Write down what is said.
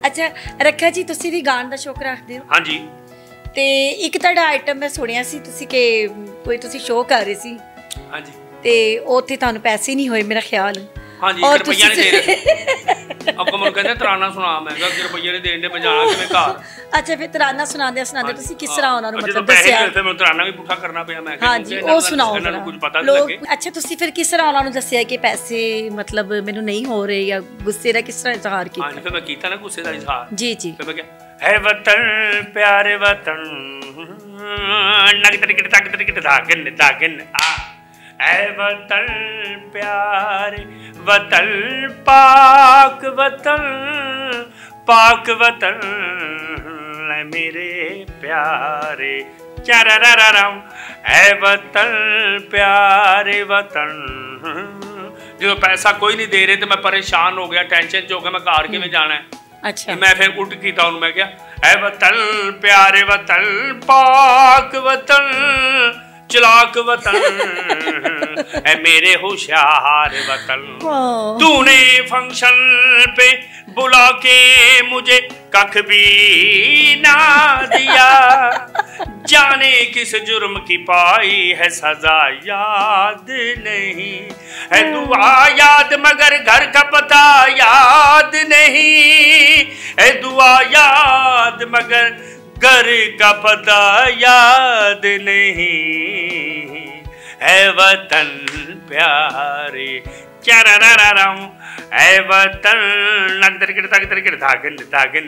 अच्छा रखा जी, तुसी भी गान दा शौक रखदे हो? हाँ जी। ते एक तुहाडा आइटम मैं सुनिया सी तुसी कि कोई तुसी शो कर रहे सी। हाँ जी। ते उत्थे तुहानू पैसे नहीं होए मेरा ख्याल। हाँ जी, और रुपया नहीं दे रहे। अब मैनू कहते तराना सुना, मैं कहा रुपया नहीं देने मैं जाना किवें घर। अच्छा फिर तराना सुनांदे सुनांदे तुसी किस तरह उन्हां नू मतलब पैसे दस्सिया? फिर मैं तराना भी पुठा करना पिया, मैं हाँ जी वो सुनाओ इन्हां नू कुछ पता नहीं लोग। लगे। अच्छा तुसी फिर किस तरह उन्हां नू दस्सिया कि पैसे मतलब मैनू नहीं हो रहे या गुस्से दा किस तरह इजहार हाँ कीता? फिर मैं कीता ना गुस्से दा इजहार। जी जी। फिर मैं क्या है वतन प्यारे वतन नग तरिकट तक तरिकट धागन धागन आ ऐ वतन प्यारे वतन पाक वतन पाक वतन मेरे प्यारे चररररम ऐ वतन प्यारे वतन। जो पैसा कोई नहीं दे रहे तो मैं परेशान हो गया, टेंशन हो गया, मैं घर किवें जाना है। अच्छा मैं फिर उल्ट कीता मैं क्या ऐ वतन प्यारे वतन पाक वतन चलाक वतन ऐ मेरे होशियार वतन। तूने फंक्शन पे बुला के मुझे कख भी ना दिया, जाने किस जुर्म की पाई है सजा याद नहीं है, दुआ याद मगर घर का पता याद नहीं है, दुआ याद मगर घर का पता याद नहीं है वतन प्यारे चररररम ऐ वतन नग तरिकट तक तरिकट धागन धागन।